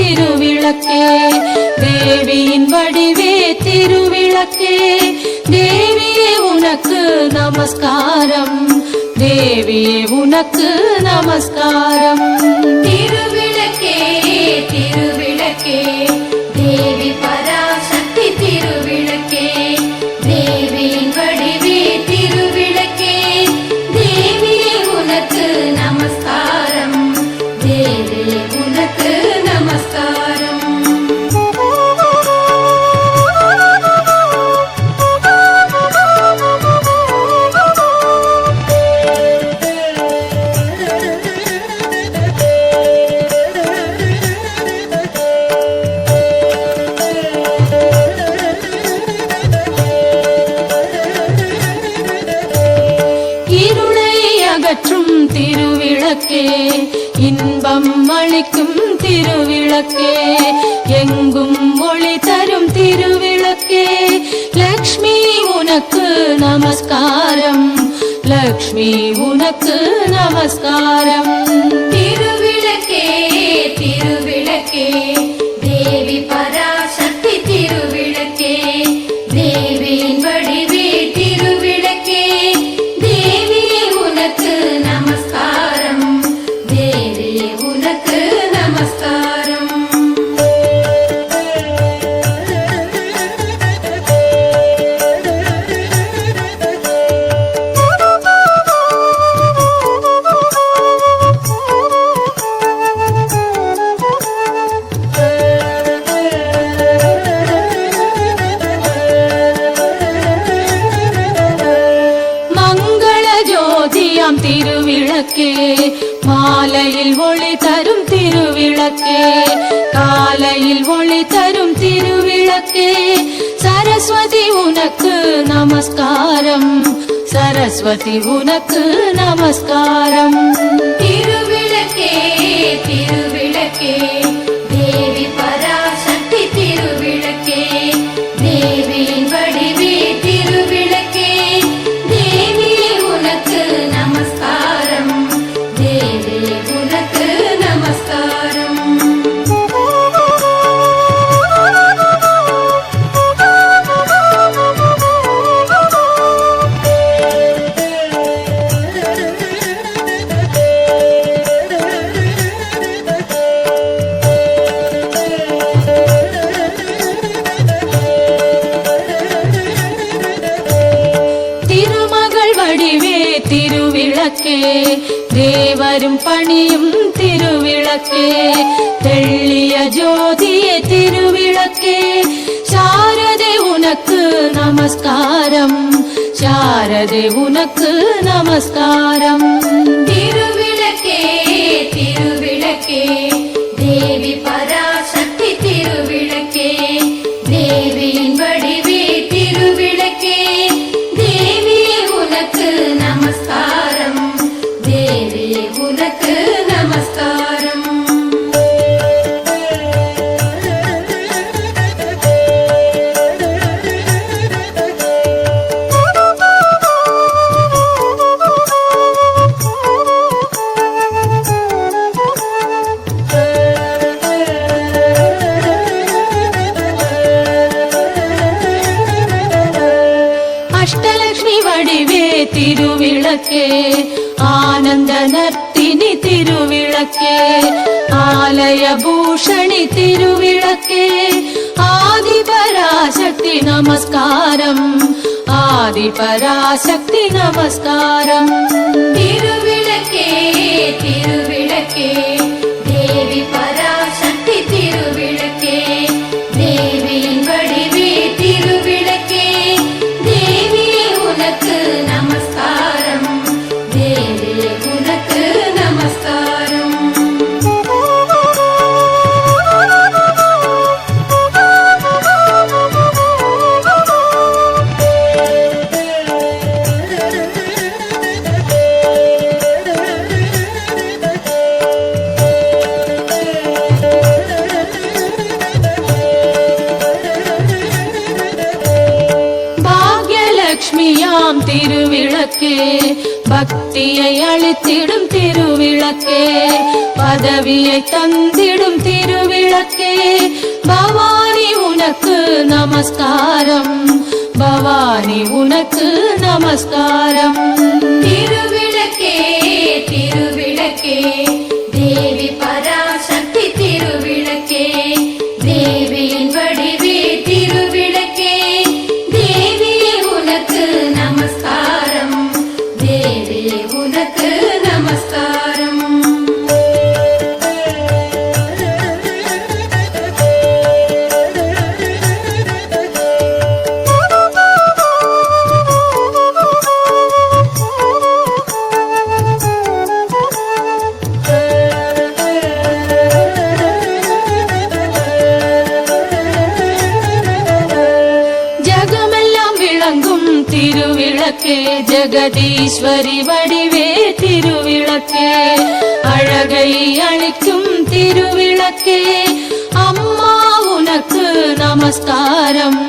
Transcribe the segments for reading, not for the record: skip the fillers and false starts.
திருவிளக்கே தேவியின் வடிவே திருவிளக்கே தேவியே உனக்கு நமஸ்காரம் தேவியே உனக்கு நமஸ்காரம் திருவிளக்கே திருவிளக்கே தேவி பராசக்தி திருவிளக்கே தேவியின் வடிவே திருவிளக்கே தேவியே உனக்கு நமஸ்காரம் தேவியே உனக்கு நமஸ்காரம் அகற்றும் திருவிளக்கே இன்பம் அளிக்கும் திருவிளக்கே எங்கும் ஒளி தரும் திருவிளக்கே லக்ஷ்மி உனக்கு நமஸ்காரம் லக்ஷ்மி உனக்கு நமஸ்காரம் திருவிளக்கே திருவிளக்கே தேவி பராசக்தி திருவிளக்கே தேவியின் வடிவே திருவிளக்கே தேவியே உனக்கு நமஸ்காரம் தேவியே உனக்கு நமஸ்காரம் திருவிளக்கே மாலையில் ஒளி தரும் திருவிளக்கே காலையில் ஒளி தரும் திருவிளக்கே சரஸ்வதி உனக்கு நமஸ்காரம் சரஸ்வதி உனக்கு நமஸ்காரம் திருவிளக்கே திருவிளக்கே தேவி பராசக்தி திருவிளக்கே தேவியின் வடிவே திருவிளக்கே தேவியே உனக்கு நமஸ்காரம் தேவியே உனக்கு நமஸ்காரம் திருவிளக்கே தேவரும் பணியும் திருவிளக்கே தெள்ளிய ஜோதியே திருவிளக்கே சாரதே உனக்கு நமஸ்காரம் சாரதே உனக்கு நமஸ்காரம் திருவிளக்கே திருவிளக்கே தேவி பராசக்தி திருவிளக்கே தேவியின் வடிவே திருவிளக்கே தேவியே உனக்கு நமஸ்காரம் தேவியே உனக்கு நமஸ்காரம் அஷ்டலக்ஷ்மி வடிவே திருவிளக்கே ஆனந்த நர்த்தினி திருவிளக்கே ஆலய பூஷணி திருவிளக்கே ஆதிபராசக்தி நமஸ்காரம் ஆதிபராசக்தி நமஸ்காரம் திருவிளக்கே திருவிளக்கே தேவி பராசக்தி திருவிளக்கே தேவியின் வடிவே திருவிளக்கே தேவியே உனக்கு நமஸ்காரம் தேவியே உனக்கு நமஸ்காரம் லக்ஷ்மியாம் திருவிளக்கே பக்தியை அளித்திடும் திருவிளக்கே பதவியை தந்திடும் திருவிளக்கே திருவிளக்கே பவானி உனக்கு நமஸ்காரம், பவானி உனக்கு நமஸ்காரம். திருவிளக்கே திருவிளக்கே தேவி பராசக்தி திருவிளக்கே, தேவியின் வடிவே திருவிளக்கே, தேவியே உனக்கு நமஸ்காரம், தேவியே உனக்கு நமஸ்காரம். ஜகமெல்லாம் விளங்கும் திருவிளக்கே ஜெகதீஸ்வரி வடிவே திருவிளக்கே, அழகை அளிக்கும் திருவிளக்கே, அம்மா உனக்கு நமஸ்காரம்,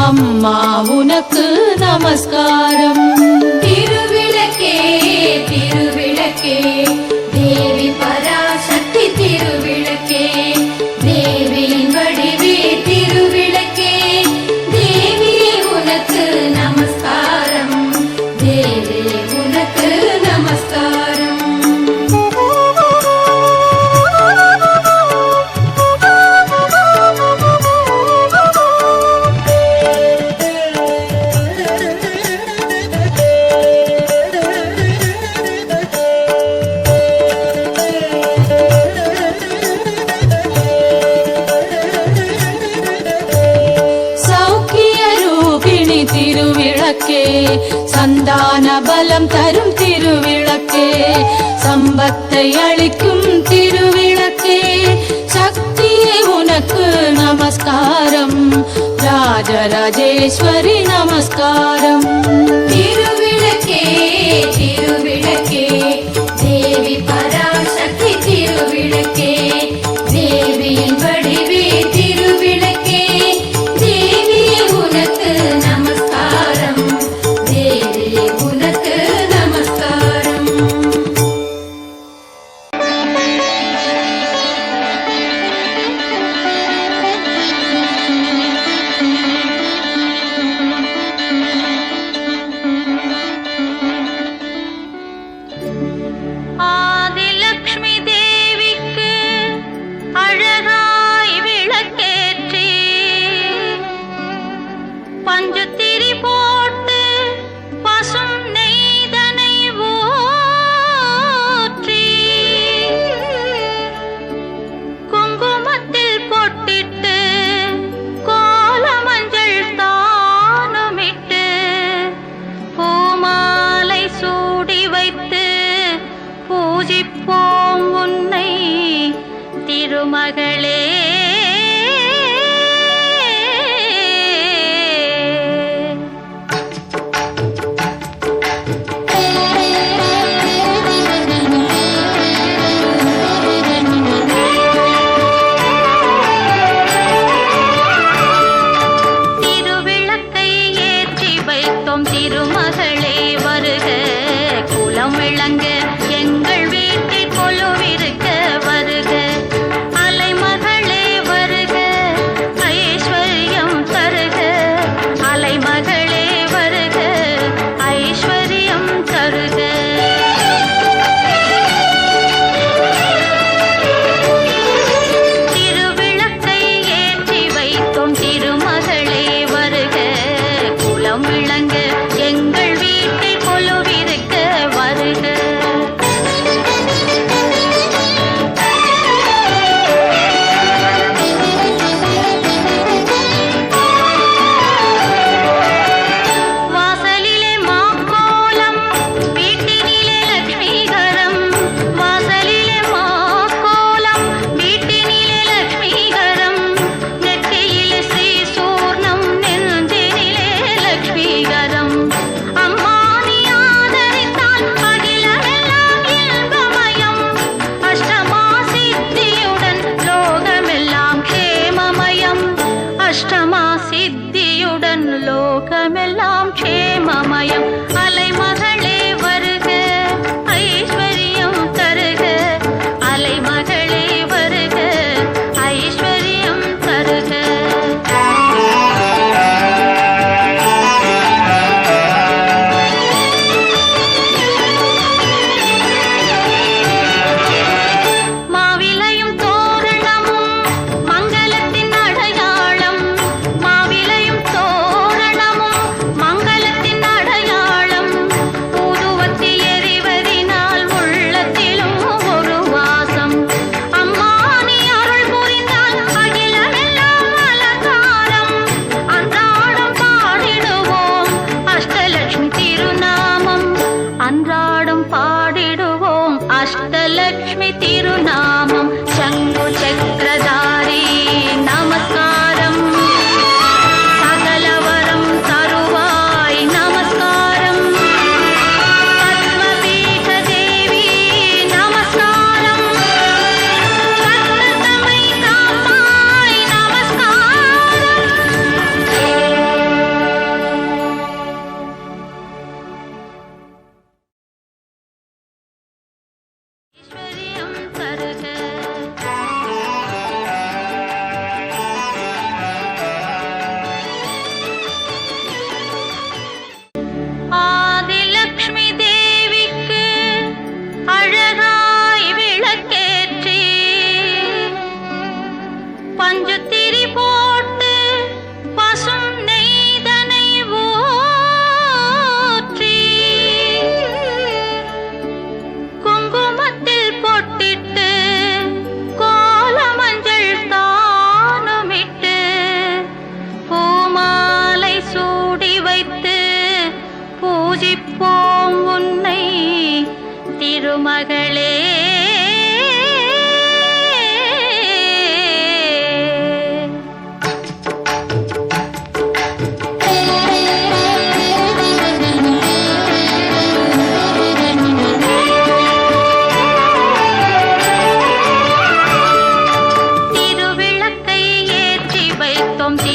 அம்மா உனக்கு நமஸ்காரம். திருவிளக்கே திருவிளக்கே தேவி பராசக்தி திருவிளக்கே, தேவியின் வடிவே திருவிளக்கே, தேவியே உனக்கு நமஸ்காரம், தேவியே உனக்கு நமஸ்காரம். திருவிளக்கே சந்தான பலம் தரும் திருவிளக்கே, சம்பத்தை அளிக்கும் திருவிளக்கே, சக்தியே உனக்கு நமஸ்காரம், ராஜராஜேஸ்வரி நமஸ்காரம். திருவிளக்கே திருவிளக்கே தேவி பராசக்தி திருவிளக்கே, தேவியின் வடிவே திருவிளக்கே, தேவியே உனக்கு நமஸ்காரம், தேவியே உனக்கு நமஸ்காரம்.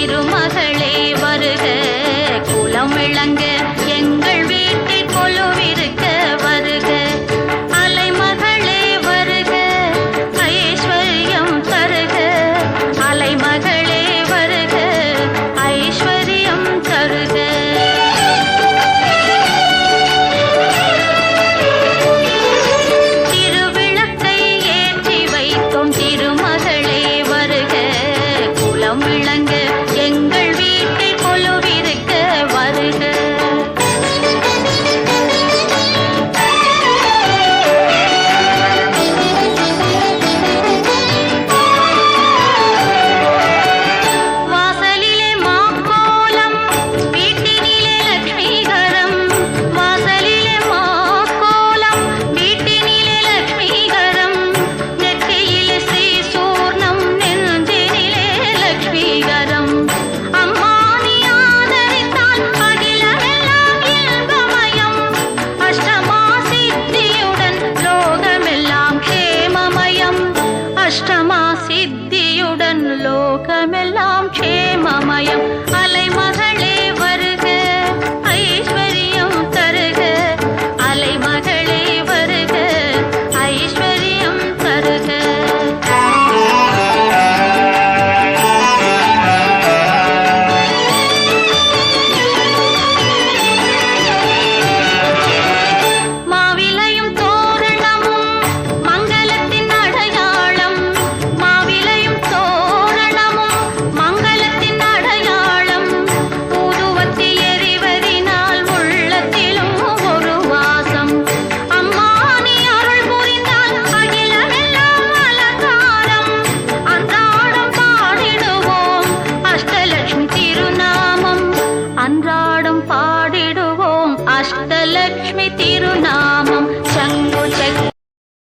திருமகளே வருக, குலம் விளங்க எங்கள் வீட்டில் கொலுவிருக்க வருக. அலைமகளே வருக, ஐஸ்வர்யம் தருக. அலைமகளே வருக, ஐஸ்வர்யம் தருக. திருவிளக்கை ஏற்றி வைத்தோம் திருமகளே வருக, குலம் விளங்க எங்கள் வீட்டில் கொலுவிருக்க வருக. வாசலிலே மாக்கோலம், வீட்டினிலே லட்சுமிகரம். வாசலிலே மாக்கோலம், வீட்டினிலே லட்சுமிகரம். நெற்றியிலே ஸ்ரீ சூர்ணம், நெஞ்சினிலே லட்சுமிகரம். அம்மா நீ ஆதரித்தால் அகிலமெல்லாம் இன்பமயம். அஷ்டமா சித்தியுடன் லோகமெல்லாம் க்ஷேமமயம். அஷ்டமா சித்தியுடன் லோகமெல்லாம் க்ஷேமமயம். அலைமகள்